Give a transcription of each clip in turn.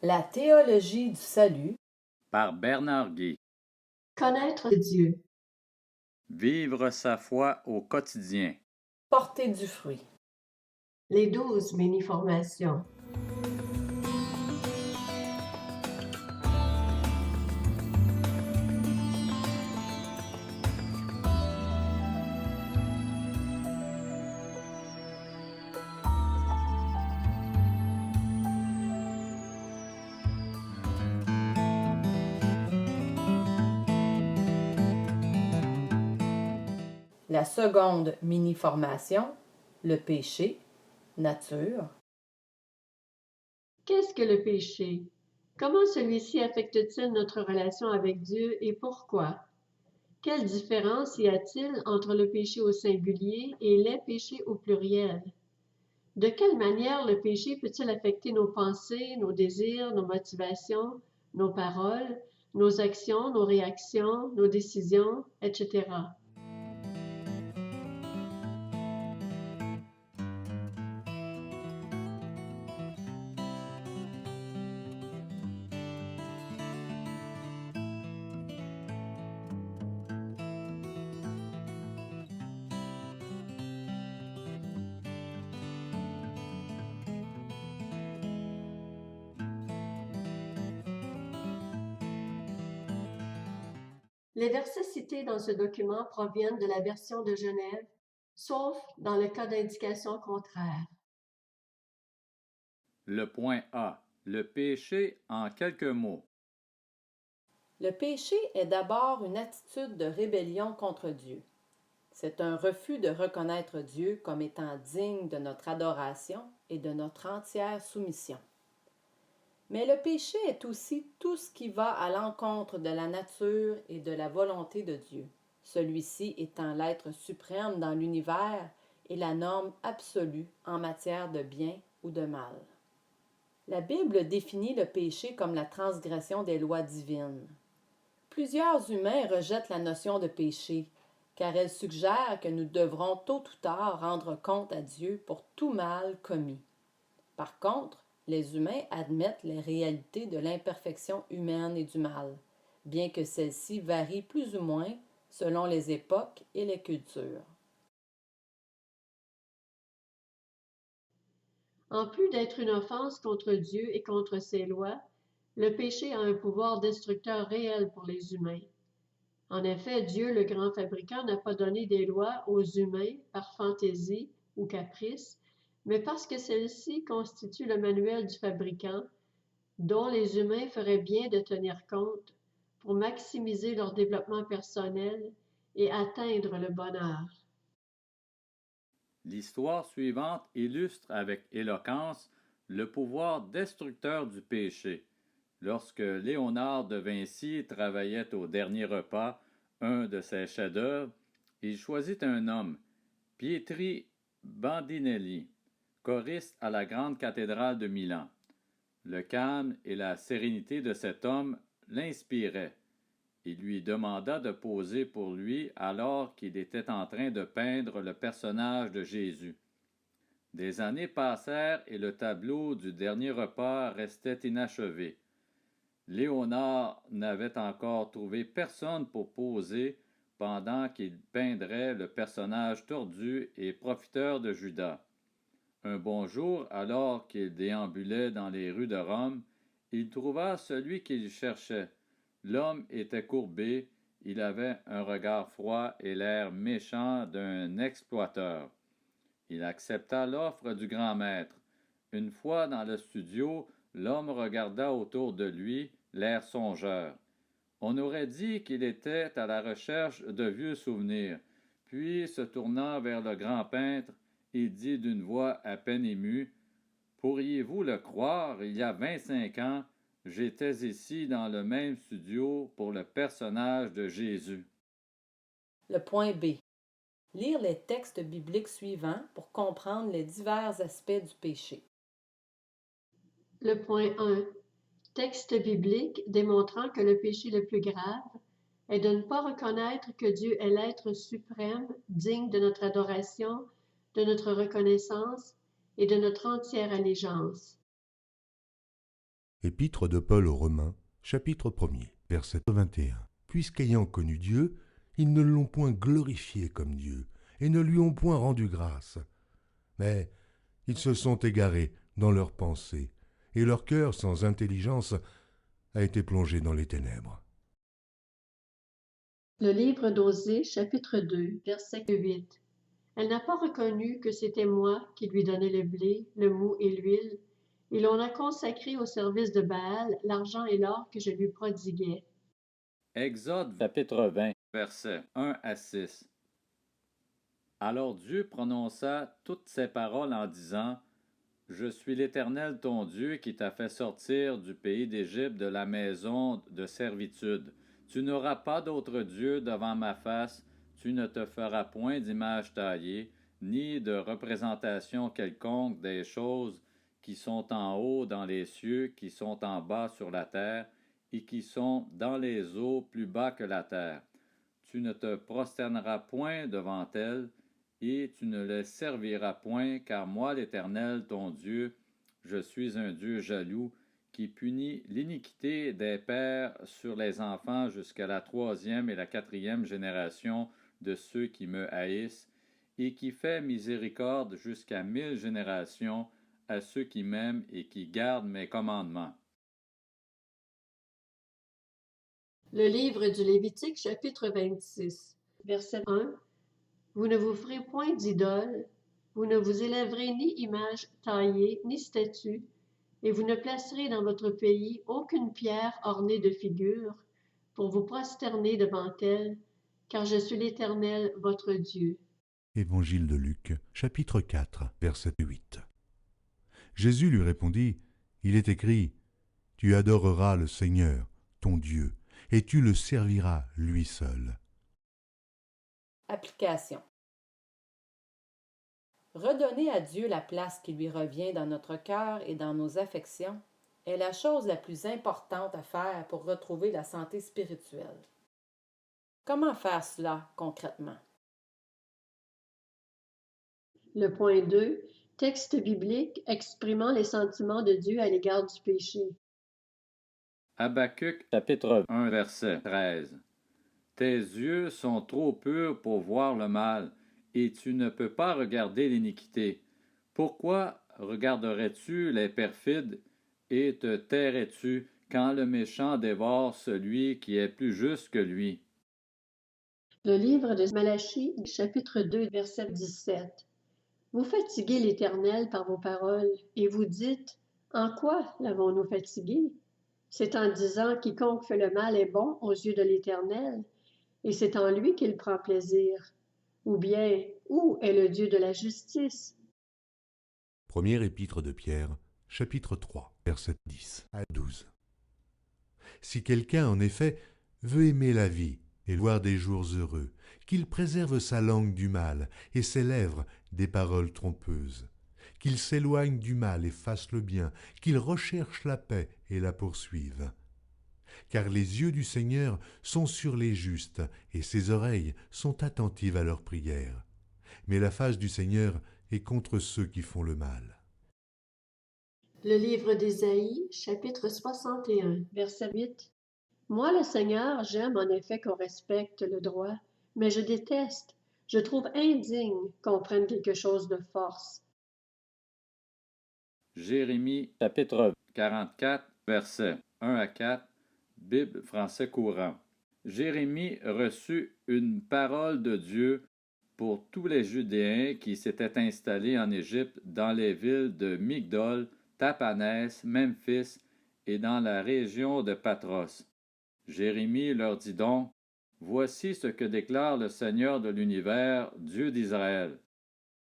La théologie du salut par Bernard Guy. Connaître Dieu. Vivre sa foi au quotidien. Porter du fruit. Les 12 mini-formations. La seconde mini-formation, le péché, nature. Qu'est-ce que le péché? Comment celui-ci affecte-t-il notre relation avec Dieu et pourquoi? Quelle différence y a-t-il entre le péché au singulier et les péchés au pluriel? De quelle manière le péché peut-il affecter nos pensées, nos désirs, nos motivations, nos paroles, nos actions, nos réactions, nos décisions, etc.? Les versets cités dans ce document proviennent de la version de Genève, sauf dans le cas d'indication contraire. Le point A. Le péché en quelques mots. Le péché est d'abord une attitude de rébellion contre Dieu. C'est un refus de reconnaître Dieu comme étant digne de notre adoration et de notre entière soumission. Mais le péché est aussi tout ce qui va à l'encontre de la nature et de la volonté de Dieu, celui-ci étant l'être suprême dans l'univers et la norme absolue en matière de bien ou de mal. La Bible définit le péché comme la transgression des lois divines. Plusieurs humains rejettent la notion de péché, car elle suggère que nous devrons tôt ou tard rendre compte à Dieu pour tout mal commis. Par contre, les humains admettent les réalités de l'imperfection humaine et du mal, bien que celles-ci varient plus ou moins selon les époques et les cultures. En plus d'être une offense contre Dieu et contre ses lois, le péché a un pouvoir destructeur réel pour les humains. En effet, Dieu, le grand fabricant, n'a pas donné des lois aux humains par fantaisie ou caprice, mais parce que celles-ci constituent le manuel du fabricant, dont les humains feraient bien de tenir compte pour maximiser leur développement personnel et atteindre le bonheur. L'histoire suivante illustre avec éloquence le pouvoir destructeur du péché. Lorsque Léonard de Vinci travaillait au dernier repas, un de ses chefs-d'œuvre, il choisit un homme, Pietri Bandinelli, choriste à la grande cathédrale de Milan. Le calme et la sérénité de cet homme l'inspiraient. Il lui demanda de poser pour lui alors qu'il était en train de peindre le personnage de Jésus. Des années passèrent et le tableau du dernier repas restait inachevé. Léonard n'avait encore trouvé personne pour poser pendant qu'il peindrait le personnage tordu et profiteur de Judas. Un bon jour, alors qu'il déambulait dans les rues de Rome, il trouva celui qu'il cherchait. L'homme était courbé, il avait un regard froid et l'air méchant d'un exploiteur. Il accepta l'offre du grand maître. Une fois dans le studio, l'homme regarda autour de lui, l'air songeur. On aurait dit qu'il était à la recherche de vieux souvenirs. Puis, se tournant vers le grand peintre, il dit d'une voix à peine émue, « Pourriez-vous le croire, il y a 25 ans, j'étais ici dans le même studio pour le personnage de Jésus. » Le point B. Lire les textes bibliques suivants pour comprendre les divers aspects du péché. Le point 1. Texte biblique démontrant que le péché le plus grave est de ne pas reconnaître que Dieu est l'être suprême, digne de notre adoration, de notre reconnaissance et de notre entière allégeance. Épître de Paul aux Romains, chapitre 1er, verset 21. Puisqu'ayant connu Dieu, ils ne l'ont point glorifié comme Dieu, et ne lui ont point rendu grâce. Mais ils se sont égarés dans leurs pensées, et leur cœur sans intelligence a été plongé dans les ténèbres. Le livre d'Osée, chapitre 2, verset 8. Elle n'a pas reconnu que c'était moi qui lui donnais le blé, le mou et l'huile, et l'on a consacré au service de Baal l'argent et l'or que je lui prodiguais. Exode chapitre 20, versets 1 à 6. Alors Dieu prononça toutes ces paroles en disant: Je suis l'Éternel ton Dieu qui t'a fait sortir du pays d'Égypte de la maison de servitude. Tu n'auras pas d'autre Dieu devant ma face, tu ne te feras point d'image taillée, ni de représentation quelconque des choses qui sont en haut dans les cieux, qui sont en bas sur la terre, et qui sont dans les eaux plus bas que la terre. Tu ne te prosterneras point devant elles, et tu ne les serviras point, car moi, l'Éternel, ton Dieu, je suis un Dieu jaloux, qui punit l'iniquité des pères sur les enfants jusqu'à la 3e et la 4e génération de ceux qui me haïssent, et qui fait miséricorde jusqu'à 1000 générations à ceux qui m'aiment et qui gardent mes commandements. Le livre du Lévitique, chapitre 26, verset 1. Vous ne vous ferez point d'idole, vous ne vous élèverez ni image taillée, ni statue, et vous ne placerez dans votre pays aucune pierre ornée de figures, pour vous prosterner devant elle, car je suis l'Éternel, votre Dieu. Évangile de Luc, chapitre 4, verset 8. Jésus lui répondit, Il est écrit, Tu adoreras le Seigneur, ton Dieu, et tu le serviras lui seul. Application. Redonner à Dieu la place qui lui revient dans notre cœur et dans nos affections est la chose la plus importante à faire pour retrouver la santé spirituelle. Comment faire cela concrètement? Le point 2. Texte biblique exprimant les sentiments de Dieu à l'égard du péché. Habacuc chapitre 1 verset 13. Tes yeux sont trop purs pour voir le mal, et tu ne peux pas regarder l'iniquité. Pourquoi regarderais-tu les perfides et te tairais-tu quand le méchant dévore celui qui est plus juste que lui? Le livre de Malachie, chapitre 2, verset 17. Vous fatiguez l'Éternel par vos paroles, et vous dites, En quoi l'avons-nous fatigué? C'est en disant, Quiconque fait le mal est bon aux yeux de l'Éternel, et c'est en lui qu'il prend plaisir. Ou bien, où est le Dieu de la justice? Première épître de Pierre, chapitre 3, verset 10 à 12. Si quelqu'un, en effet, veut aimer la vie et voir des jours heureux, qu'il préserve sa langue du mal et ses lèvres des paroles trompeuses, qu'il s'éloigne du mal et fasse le bien, qu'il recherche la paix et la poursuive. Car les yeux du Seigneur sont sur les justes, et ses oreilles sont attentives à leurs prières. Mais la face du Seigneur est contre ceux qui font le mal. Le livre d'Ésaïe, chapitre 61, verset 8. Moi, le Seigneur, j'aime en effet qu'on respecte le droit, mais je déteste, je trouve indigne qu'on prenne quelque chose de force. Jérémie chapitre 44 versets 1 à 4, Bible français courant. Jérémie reçut une parole de Dieu pour tous les Judéens qui s'étaient installés en Égypte dans les villes de Migdol, Tapanès, Memphis et dans la région de Patros. Jérémie leur dit donc: Voici ce que déclare le Seigneur de l'univers, Dieu d'Israël.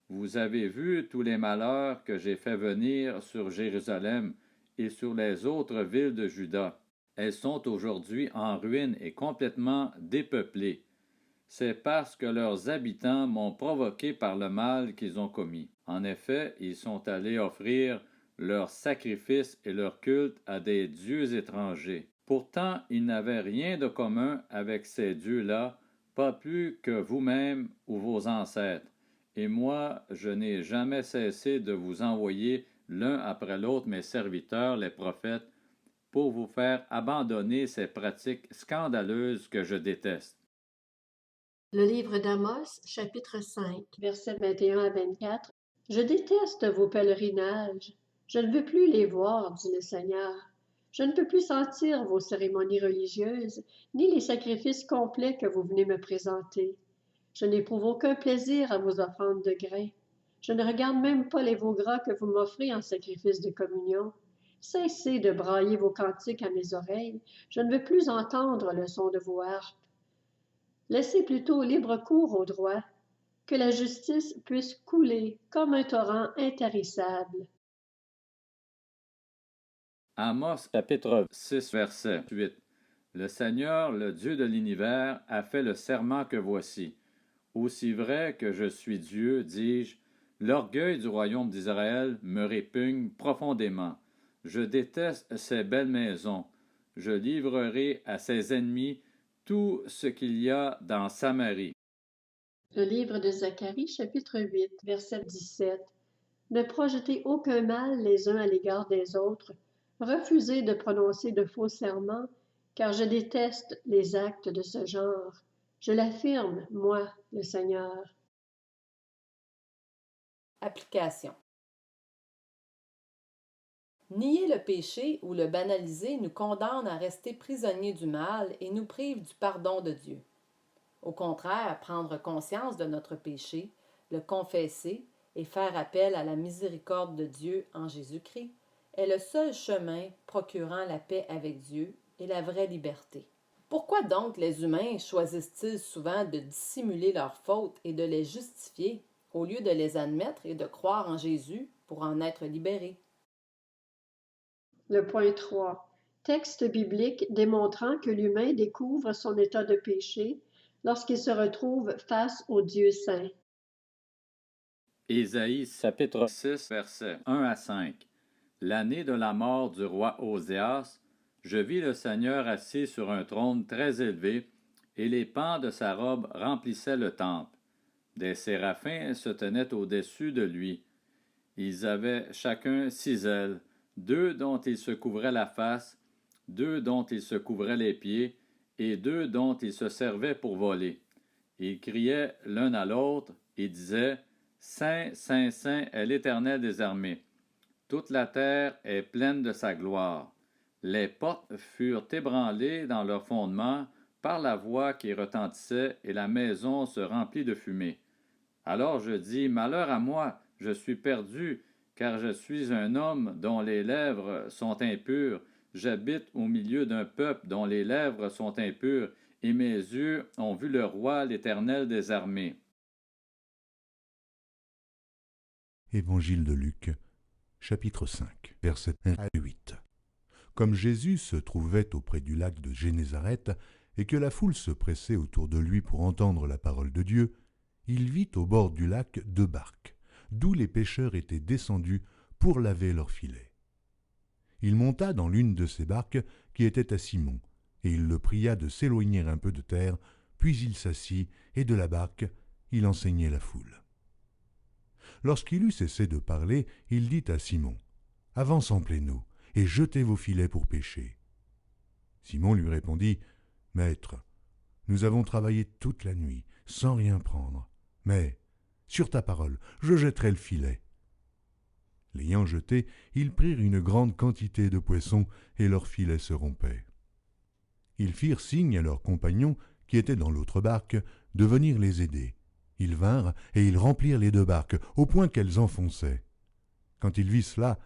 Vous avez vu tous les malheurs que j'ai fait venir sur Jérusalem et sur les autres villes de Juda. Elles sont aujourd'hui en ruine et complètement dépeuplées. C'est parce que leurs habitants m'ont provoqué par le mal qu'ils ont commis. En effet, ils sont allés offrir leurs sacrifices et leurs cultes à des dieux étrangers. Pourtant, ils n'avaient rien de commun avec ces dieux-là, pas plus que vous-même ou vos ancêtres. Et moi, je n'ai jamais cessé de vous envoyer l'un après l'autre mes serviteurs, les prophètes, pour vous faire abandonner ces pratiques scandaleuses que je déteste. Le livre d'Amos, chapitre 5, versets 21 à 24. Je déteste vos pèlerinages. Je ne veux plus les voir, dit le Seigneur. Je ne peux plus sentir vos cérémonies religieuses, ni les sacrifices complets que vous venez me présenter. Je n'éprouve aucun plaisir à vos offrandes de grains. Je ne regarde même pas les veaux gras que vous m'offrez en sacrifice de communion. Cessez de brailler vos cantiques à mes oreilles. Je ne veux plus entendre le son de vos harpes. Laissez plutôt libre cours au droit, que la justice puisse couler comme un torrent intarissable. Amos chapitre 6 verset 8. Le Seigneur, le Dieu de l'univers, a fait le serment que voici. Aussi vrai que je suis Dieu, dis-je, l'orgueil du royaume d'Israël me répugne profondément. Je déteste ces belles maisons. Je livrerai à ses ennemis tout ce qu'il y a dans Samarie. Le livre de Zacharie, chapitre 8, verset 17. Ne projetez aucun mal les uns à l'égard des autres. Refusez de prononcer de faux serments, car je déteste les actes de ce genre. Je l'affirme, moi, le Seigneur. Application. Nier le péché ou le banaliser nous condamne à rester prisonniers du mal et nous prive du pardon de Dieu. Au contraire, prendre conscience de notre péché, le confesser et faire appel à la miséricorde de Dieu en Jésus-Christ est le seul chemin procurant la paix avec Dieu et la vraie liberté. Pourquoi donc les humains choisissent-ils souvent de dissimuler leurs fautes et de les justifier au lieu de les admettre et de croire en Jésus pour en être libérés? Le point 3. Texte biblique démontrant que l'humain découvre son état de péché lorsqu'il se retrouve face au Dieu saint. Ésaïe chapitre 6 versets 1 à 5. L'année de la mort du roi Oséas, je vis le Seigneur assis sur un trône très élevé, et les pans de sa robe remplissaient le temple. Des séraphins se tenaient au-dessus de lui. Ils avaient chacun 6 ailes, 2 dont ils se couvraient la face, 2 dont ils se couvraient les pieds, et 2 dont ils se servaient pour voler. Ils criaient l'un à l'autre et disaient, Saint, Saint, Saint est l'Éternel des armées. Toute la terre est pleine de sa gloire. Les portes furent ébranlées dans leur fondement par la voix qui retentissait, et la maison se remplit de fumée. Alors je dis, Malheur à moi, je suis perdu, car je suis un homme dont les lèvres sont impures. J'habite au milieu d'un peuple dont les lèvres sont impures, et mes yeux ont vu le roi, l'Éternel des armées. Évangile de Luc, chapitre 5, versets 1 à 8. Comme Jésus se trouvait auprès du lac de Génézareth et que la foule se pressait autour de lui pour entendre la parole de Dieu, il vit au bord du lac 2 barques, d'où les pêcheurs étaient descendus pour laver leurs filets. Il monta dans l'une de ces barques qui était à Simon, et il le pria de s'éloigner un peu de terre, puis il s'assit, et de la barque, il enseignait la foule. Lorsqu'il eut cessé de parler, il dit à Simon, « Avance en pleine eau, et jetez vos filets pour pêcher. » Simon lui répondit, « Maître, nous avons travaillé toute la nuit, sans rien prendre, mais, sur ta parole, je jetterai le filet. » L'ayant jeté, ils prirent une grande quantité de poissons, et leurs filets se rompaient. Ils firent signe à leurs compagnons, qui étaient dans l'autre barque, de venir les aider. Ils vinrent, et ils remplirent les 2 barques, au point qu'elles enfonçaient. Quand il vit cela,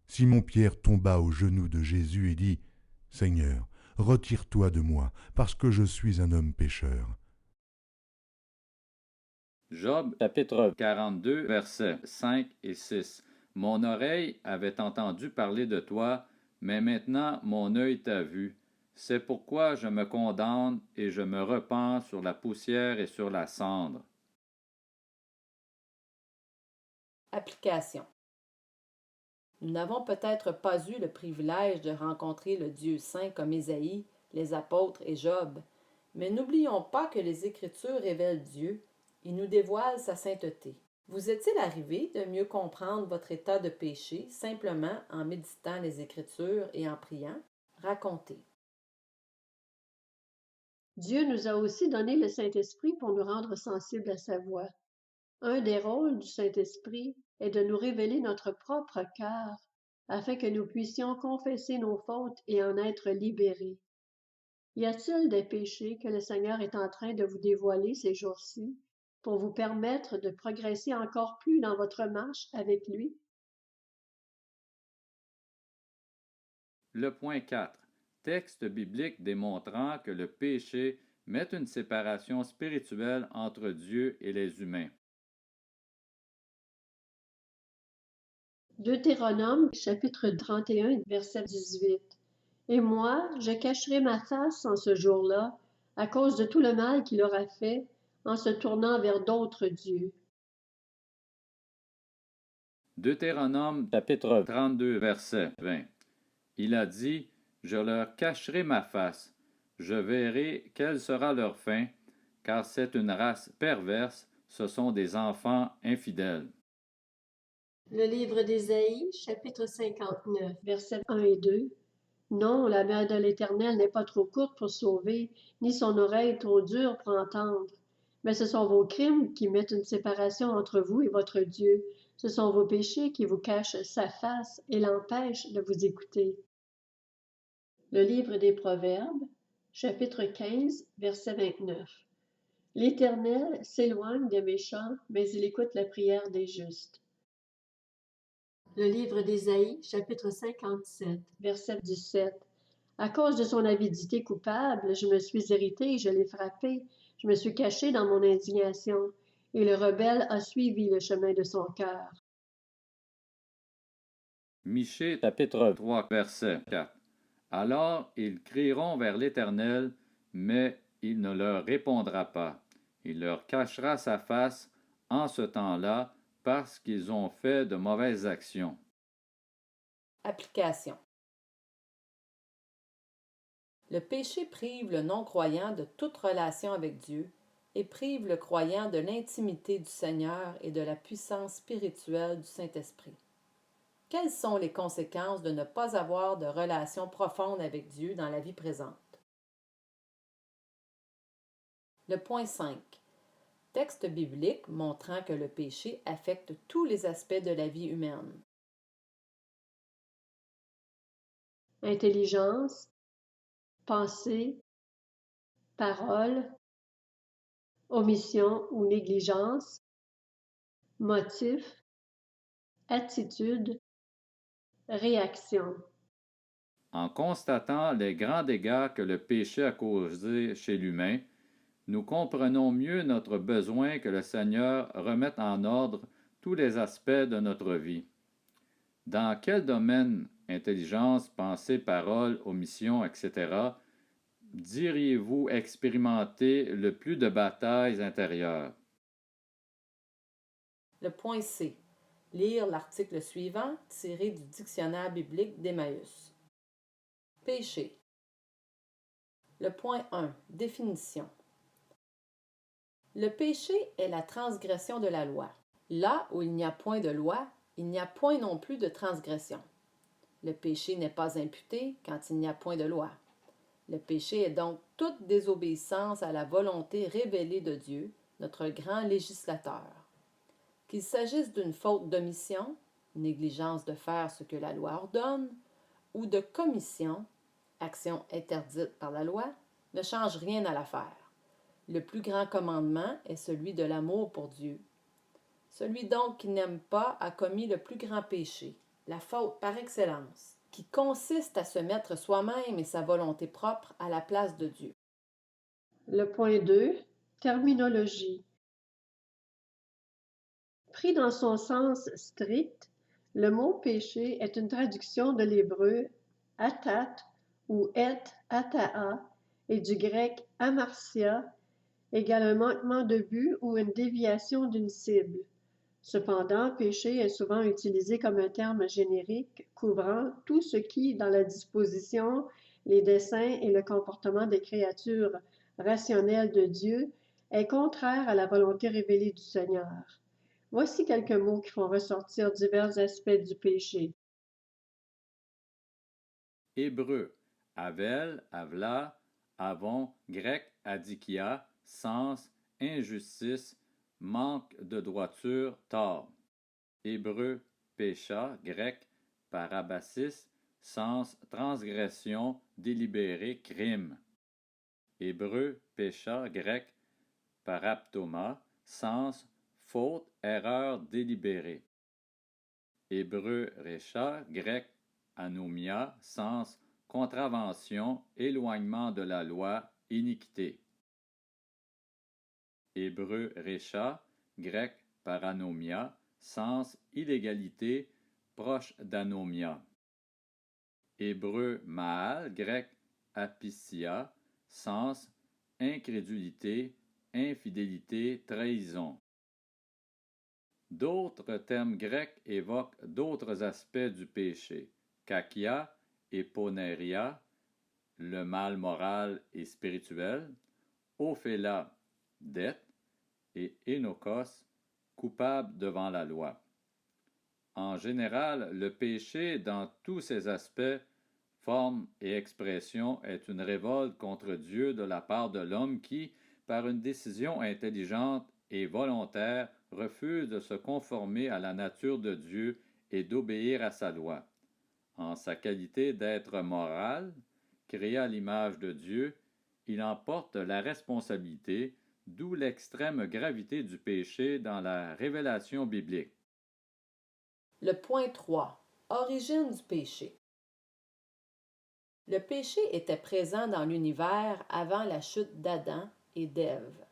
Simon-Pierre tomba aux genoux de Jésus et dit, « Seigneur, retire-toi de moi, parce que je suis un homme pécheur. » Job chapitre 42 versets 5 et 6. Mon oreille avait entendu parler de toi, mais maintenant mon œil t'a vu. C'est pourquoi je me condamne et je me repens sur la poussière et sur la cendre. Application. Nous n'avons peut-être pas eu le privilège de rencontrer le Dieu saint comme Ésaïe, les apôtres et Job, mais n'oublions pas que les Écritures révèlent Dieu et nous dévoilent sa sainteté. Vous est-il arrivé de mieux comprendre votre état de péché simplement en méditant les Écritures et en priant? Raconter. Dieu nous a aussi donné le Saint-Esprit pour nous rendre sensibles à sa voix. Un des rôles du Saint-Esprit est de nous révéler notre propre cœur afin que nous puissions confesser nos fautes et en être libérés. Y a-t-il des péchés que le Seigneur est en train de vous dévoiler ces jours-ci pour vous permettre de progresser encore plus dans votre marche avec lui? Le point 4. Texte biblique démontrant que le péché met une séparation spirituelle entre Dieu et les humains. Deutéronome, chapitre 31, verset 18. Et moi, je cacherai ma face en ce jour-là, à cause de tout le mal qu'il aura fait, en se tournant vers d'autres dieux. Deutéronome chapitre 32 verset 20. Il a dit, je leur cacherai ma face, je verrai quelle sera leur fin, car c'est une race perverse, ce sont des enfants infidèles. Le livre d'Ésaïe, chapitre 59, versets 1 et 2. Non, la main de l'Éternel n'est pas trop courte pour sauver, ni son oreille trop dure pour entendre. Mais ce sont vos crimes qui mettent une séparation entre vous et votre Dieu. Ce sont vos péchés qui vous cachent sa face et l'empêchent de vous écouter. Le livre des Proverbes, chapitre 15, verset 29. L'Éternel s'éloigne des méchants, mais il écoute la prière des justes. Le livre d'Ésaïe, chapitre 57, verset 17. À cause de son avidité coupable, je me suis irrité et je l'ai frappé. Je me suis caché dans mon indignation, et le rebelle a suivi le chemin de son cœur. Michée chapitre 3 verset 4. Alors ils crieront vers l'Éternel, mais il ne leur répondra pas. Il leur cachera sa face en ce temps-là parce qu'ils ont fait de mauvaises actions. Application. Le péché prive le non-croyant de toute relation avec Dieu et prive le croyant de l'intimité du Seigneur et de la puissance spirituelle du Saint-Esprit. Quelles sont les conséquences de ne pas avoir de relation profonde avec Dieu dans la vie présente? Le point 5. Texte biblique montrant que le péché affecte tous les aspects de la vie humaine. Intelligence, pensée, parole, omission ou négligence, motif, attitude, réaction. En constatant les grands dégâts que le péché a causés chez l'humain, nous comprenons mieux notre besoin que le Seigneur remette en ordre tous les aspects de notre vie. Dans quel domaine, intelligence, pensée, parole, omission, etc., diriez-vous expérimenter le plus de batailles intérieures? Le point C. Lire l'article suivant tiré du dictionnaire biblique d'Emmaüs. Péché. Le point 1. Définition. Le péché est la transgression de la loi. Là où il n'y a point de loi, il n'y a point non plus de transgression. Le péché n'est pas imputé quand il n'y a point de loi. Le péché est donc toute désobéissance à la volonté révélée de Dieu, notre grand législateur. Qu'il s'agisse d'une faute d'omission, négligence de faire ce que la loi ordonne, ou de commission, action interdite par la loi, ne change rien à l'affaire. Le plus grand commandement est celui de l'amour pour Dieu. Celui donc qui n'aime pas a commis le plus grand péché, la faute par excellence, qui consiste à se mettre soi-même et sa volonté propre à la place de Dieu. Le point 2. Terminologie. Pris dans son sens strict, le mot péché est une traduction de l'hébreu atat ou et ataa et du grec amartia, égale un manquement de but ou une déviation d'une cible. Cependant, péché est souvent utilisé comme un terme générique couvrant tout ce qui, dans la disposition, les desseins et le comportement des créatures rationnelles de Dieu, est contraire à la volonté révélée du Seigneur. Voici quelques mots qui font ressortir divers aspects du péché. Hébreu, Avel, Avla, Avon, grec, adikia, sens, injustice, manque de droiture, tort. Hébreu, pécha, grec, parabasis, sens, transgression, délibéré, crime. Hébreu, pécha, grec, paraptoma, sens, faute, erreur délibérée. Hébreu, récha, grec, anomia, sens, contravention, éloignement de la loi, iniquité. Hébreu, récha, grec, paranomia, sens, illégalité, proche d'anomia. Hébreu, maal, grec, apicia, sens, incrédulité, infidélité, trahison. D'autres termes grecs évoquent d'autres aspects du péché. Kakia et poneria, le mal moral et spirituel. Ophéla, dette. Et Énokos, coupable devant la loi. En général, le péché, dans tous ses aspects, forme et expression, est une révolte contre Dieu de la part de l'homme qui, par une décision intelligente et volontaire, refuse de se conformer à la nature de Dieu et d'obéir à sa loi. En sa qualité d'être moral, créé à l'image de Dieu, il en porte la responsabilité, d'où l'extrême gravité du péché dans la révélation biblique. Le point 3. Origine du péché. Le péché était présent dans l'univers avant la chute d'Adam et d'Ève.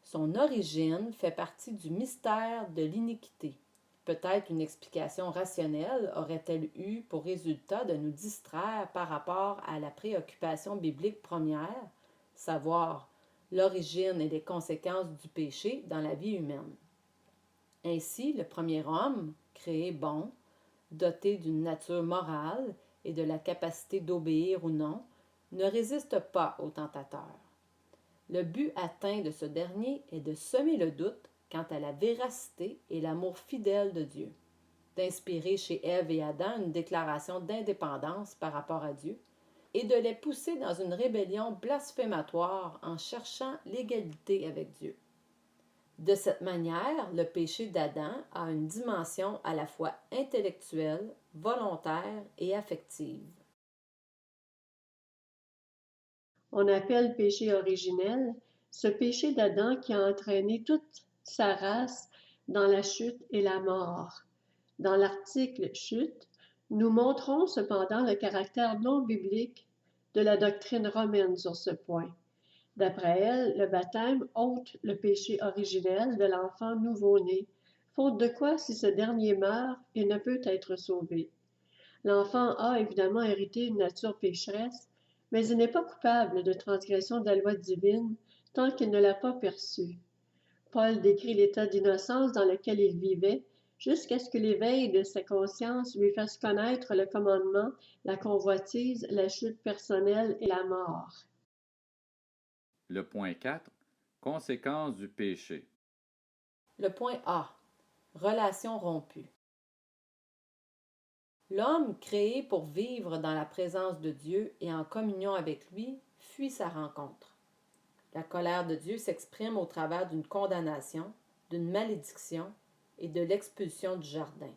Son origine fait partie du mystère de l'iniquité. Peut-être une explication rationnelle aurait-elle eu pour résultat de nous distraire par rapport à la préoccupation biblique première, savoir l'origine et les conséquences du péché dans la vie humaine. Ainsi, le premier homme, créé bon, doté d'une nature morale et de la capacité d'obéir ou non, ne résiste pas au tentateur. Le but atteint de ce dernier est de semer le doute quant à la véracité et l'amour fidèle de Dieu, d'inspirer chez Ève et Adam une déclaration d'indépendance par rapport à Dieu, et de les pousser dans une rébellion blasphématoire en cherchant l'égalité avec Dieu. De cette manière, le péché d'Adam a une dimension à la fois intellectuelle, volontaire et affective. On appelle péché originel ce péché d'Adam qui a entraîné toute sa race dans la chute et la mort. Dans l'article Chute, nous montrons cependant le caractère non biblique de la doctrine romaine sur ce point. D'après elle, le baptême ôte le péché originel de l'enfant nouveau-né, faute de quoi si ce dernier meurt, il ne peut être sauvé. L'enfant a évidemment hérité une nature pécheresse, mais il n'est pas coupable de transgression de la loi divine tant qu'il ne l'a pas perçue. Paul décrit l'état d'innocence dans lequel il vivait jusqu'à ce que l'éveil de sa conscience lui fasse connaître le commandement, la convoitise, la chute personnelle et la mort. Le point 4. Conséquences du péché. Le point A. Relation rompue. L'homme, créé pour vivre dans la présence de Dieu et en communion avec lui, fuit sa rencontre. La colère de Dieu s'exprime au travers d'une condamnation, d'une malédiction et de l'expulsion du jardin.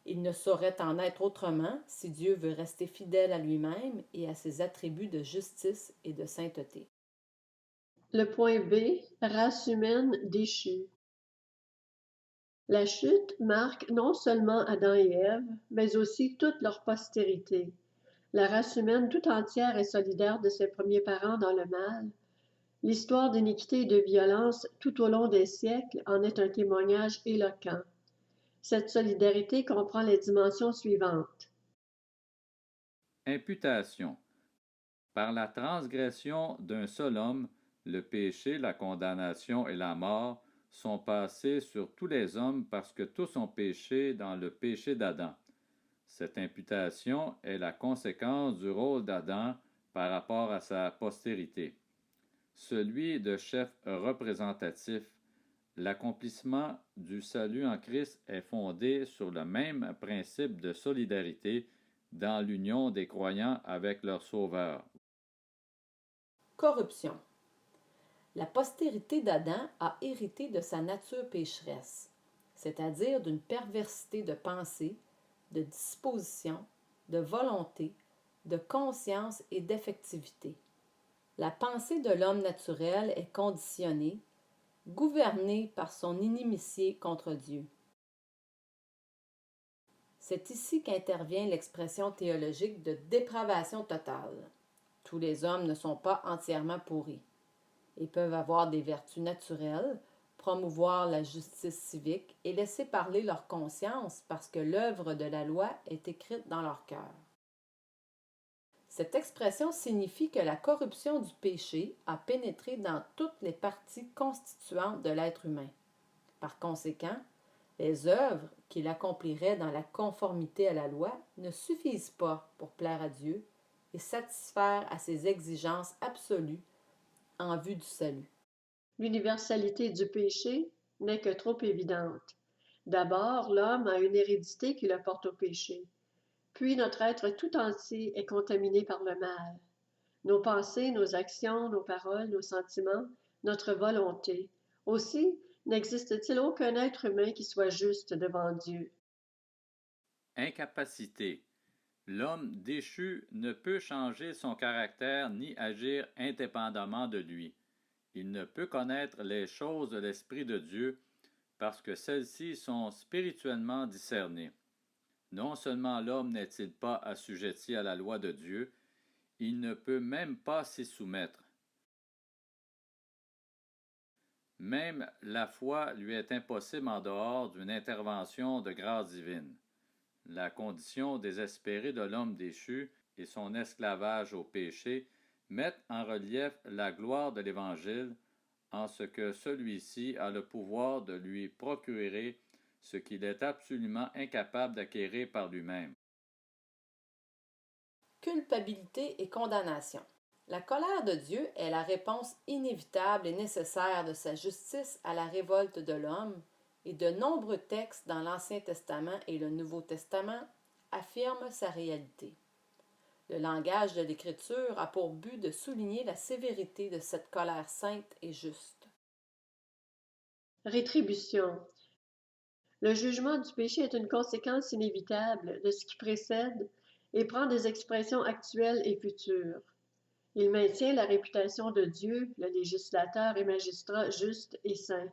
Il ne saurait en être autrement si Dieu veut rester fidèle à lui-même et à ses attributs de justice et de sainteté. Le point B. Race humaine déchue. La chute marque non seulement Adam et Ève, mais aussi toute leur postérité. La race humaine tout entière est solidaire de ses premiers parents dans le mal. L'histoire d'iniquité et de violence tout au long des siècles en est un témoignage éloquent. Cette solidarité comprend les dimensions suivantes. Imputation. Par la transgression d'un seul homme, le péché, la condamnation et la mort sont passés sur tous les hommes parce que tous ont péché dans le péché d'Adam. Cette imputation est la conséquence du rôle d'Adam par rapport à sa postérité. Celui de chef représentatif, l'accomplissement du salut en Christ est fondé sur le même principe de solidarité dans l'union des croyants avec leur Sauveur. Corruption. La postérité d'Adam a hérité de sa nature pécheresse, c'est-à-dire d'une perversité de pensée, de disposition, de volonté, de conscience et d'effectivité. La pensée de l'homme naturel est conditionnée, gouvernée par son inimitié contre Dieu. C'est ici qu'intervient l'expression théologique de dépravation totale. Tous les hommes ne sont pas entièrement pourris. Ils peuvent avoir des vertus naturelles, promouvoir la justice civique et laisser parler leur conscience parce que l'œuvre de la loi est écrite dans leur cœur. Cette expression signifie que la corruption du péché a pénétré dans toutes les parties constituantes de l'être humain. Par conséquent, les œuvres qu'il accomplirait dans la conformité à la loi ne suffisent pas pour plaire à Dieu et satisfaire à ses exigences absolues en vue du salut. L'universalité du péché n'est que trop évidente. D'abord, l'homme a une hérédité qui le porte au péché. Puis notre être tout entier est contaminé par le mal. Nos pensées, nos actions, nos paroles, nos sentiments, notre volonté. Aussi, n'existe-t-il aucun être humain qui soit juste devant Dieu. Incapacité. L'homme déchu ne peut changer son caractère ni agir indépendamment de lui. Il ne peut connaître les choses de l'Esprit de Dieu parce que celles-ci sont spirituellement discernées. Non seulement l'homme n'est-il pas assujetti à la loi de Dieu, il ne peut même pas s'y soumettre. Même la foi lui est impossible en dehors d'une intervention de grâce divine. La condition désespérée de l'homme déchu et son esclavage au péché mettent en relief la gloire de l'Évangile en ce que celui-ci a le pouvoir de lui procurer ce qu'il est absolument incapable d'acquérir par lui-même. Culpabilité et condamnation. La colère de Dieu est la réponse inévitable et nécessaire de sa justice à la révolte de l'homme, et de nombreux textes dans l'Ancien Testament et le Nouveau Testament affirment sa réalité. Le langage de l'Écriture a pour but de souligner la sévérité de cette colère sainte et juste. Rétribution. Le jugement du péché est une conséquence inévitable de ce qui précède et prend des expressions actuelles et futures. Il maintient la réputation de Dieu, le législateur et magistrat juste et saint.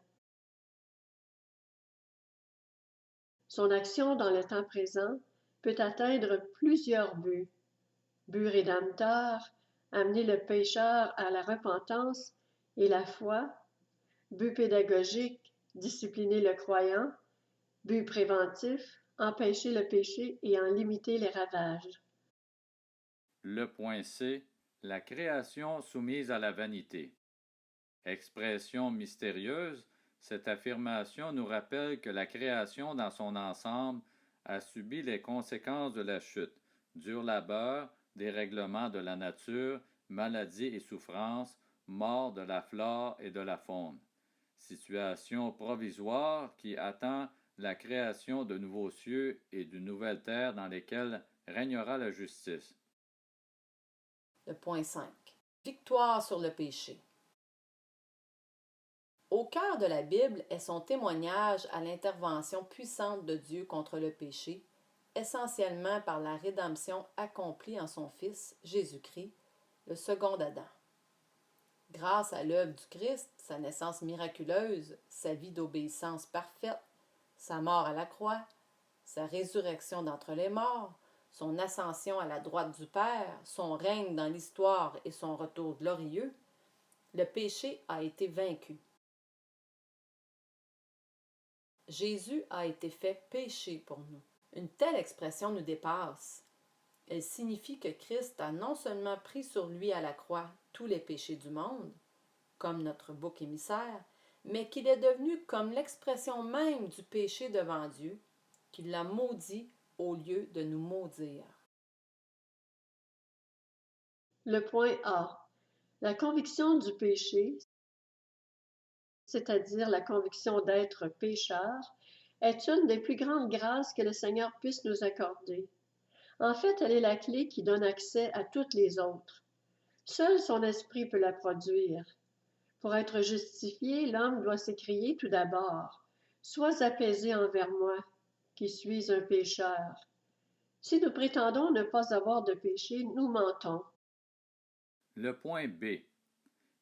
Son action dans le temps présent peut atteindre plusieurs buts. But rédempteur, amener le pécheur à la repentance et la foi. But pédagogique, discipliner le croyant. But préventif, empêcher le péché et en limiter les ravages. Le point C. La création soumise à la vanité. Expression mystérieuse, cette affirmation nous rappelle que la création dans son ensemble a subi les conséquences de la chute, dur labeur, dérèglement de la nature, maladies et souffrances, mort de la flore et de la faune. Situation provisoire qui attend la création de nouveaux cieux et d'une nouvelle terre dans lesquelles régnera la justice. Le point 5. Victoire sur le péché. Au cœur de la Bible est son témoignage à l'intervention puissante de Dieu contre le péché, essentiellement par la rédemption accomplie en son Fils, Jésus-Christ, le second Adam. Grâce à l'œuvre du Christ, sa naissance miraculeuse, sa vie d'obéissance parfaite, sa mort à la croix, sa résurrection d'entre les morts, son ascension à la droite du Père, son règne dans l'histoire et son retour glorieux, le péché a été vaincu. Jésus a été fait péché pour nous. Une telle expression nous dépasse. Elle signifie que Christ a non seulement pris sur lui à la croix tous les péchés du monde, comme notre bouc émissaire, mais qu'il est devenu comme l'expression même du péché devant Dieu, qu'il l'a maudit au lieu de nous maudire. Le point A. La conviction du péché, c'est-à-dire la conviction d'être pécheur, est une des plus grandes grâces que le Seigneur puisse nous accorder. En fait, elle est la clé qui donne accès à toutes les autres. Seul son esprit peut la produire. Pour être justifié, l'homme doit s'écrier tout d'abord: Sois apaisé envers moi, qui suis un pécheur. Si nous prétendons ne pas avoir de péché, nous mentons. Le point B.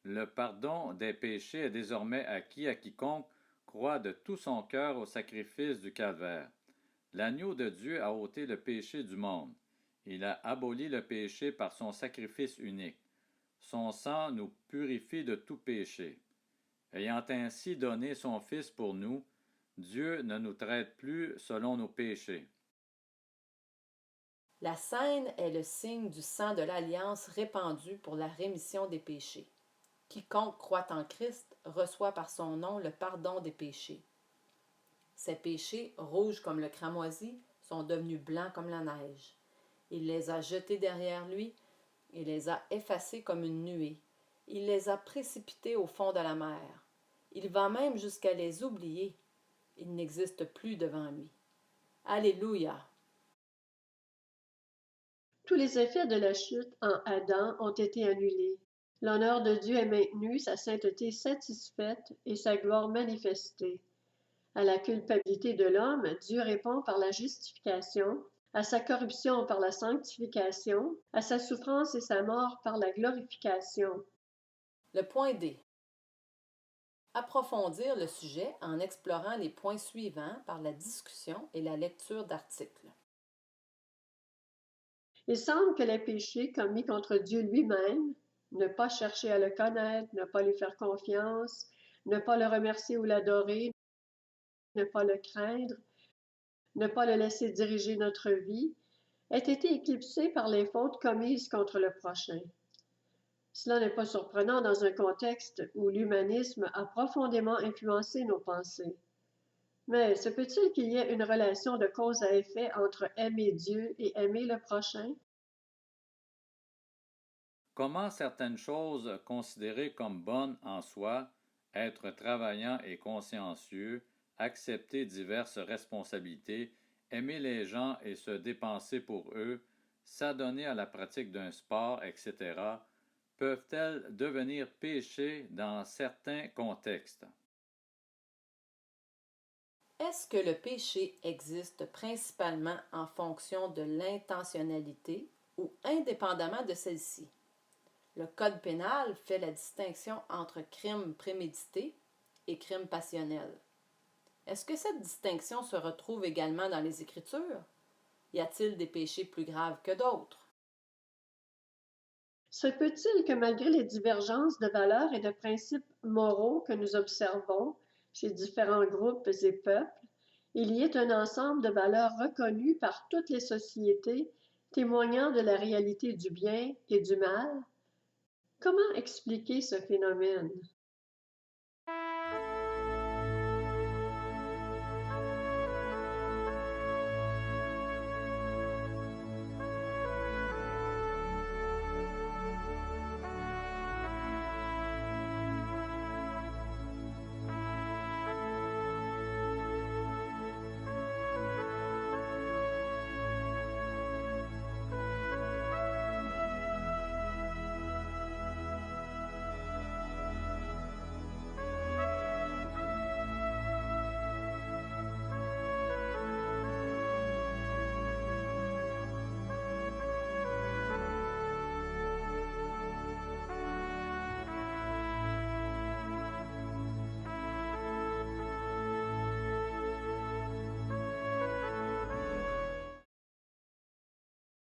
Le pardon des péchés est désormais acquis à quiconque croit de tout son cœur au sacrifice du calvaire. L'agneau de Dieu a ôté le péché du monde. Il a aboli le péché par son sacrifice unique. Son sang nous purifie de tout péché. Ayant ainsi donné son Fils pour nous, Dieu ne nous traite plus selon nos péchés. La scène est le signe du sang de l'Alliance répandu pour la rémission des péchés. Quiconque croit en Christ reçoit par son nom le pardon des péchés. Ces péchés, rouges comme le cramoisi, sont devenus blancs comme la neige. Il les a jetés derrière lui et les a effacés comme une nuée. Il les a précipités au fond de la mer. Il va même jusqu'à les oublier. Ils n'existent plus devant lui. Alléluia! Tous les effets de la chute en Adam ont été annulés. L'honneur de Dieu est maintenu, sa sainteté satisfaite et sa gloire manifestée. À la culpabilité de l'homme, Dieu répond par la justification, à sa corruption par la sanctification, à sa souffrance et sa mort par la glorification. Le point D. Approfondir le sujet en explorant les points suivants par la discussion et la lecture d'articles. Il semble que les péchés commis contre Dieu lui-même, ne pas chercher à le connaître, ne pas lui faire confiance, ne pas le remercier ou l'adorer, ne pas le craindre, ne pas le laisser diriger notre vie, aient été éclipsés par les fautes commises contre le prochain. Cela n'est pas surprenant dans un contexte où l'humanisme a profondément influencé nos pensées. Mais se peut-il qu'il y ait une relation de cause à effet entre aimer Dieu et aimer le prochain? Comment certaines choses considérées comme bonnes en soi, être travaillant et consciencieux, accepter diverses responsabilités, aimer les gens et se dépenser pour eux, s'adonner à la pratique d'un sport, etc., peuvent-elles devenir péchés dans certains contextes? Est-ce que le péché existe principalement en fonction de l'intentionnalité ou indépendamment de celle-ci? Le Code pénal fait la distinction entre crime prémédité et crime passionnel. Est-ce que cette distinction se retrouve également dans les Écritures? Y a-t-il des péchés plus graves que d'autres? Se peut-il que malgré les divergences de valeurs et de principes moraux que nous observons chez différents groupes et peuples, il y ait un ensemble de valeurs reconnues par toutes les sociétés témoignant de la réalité du bien et du mal? Comment expliquer ce phénomène?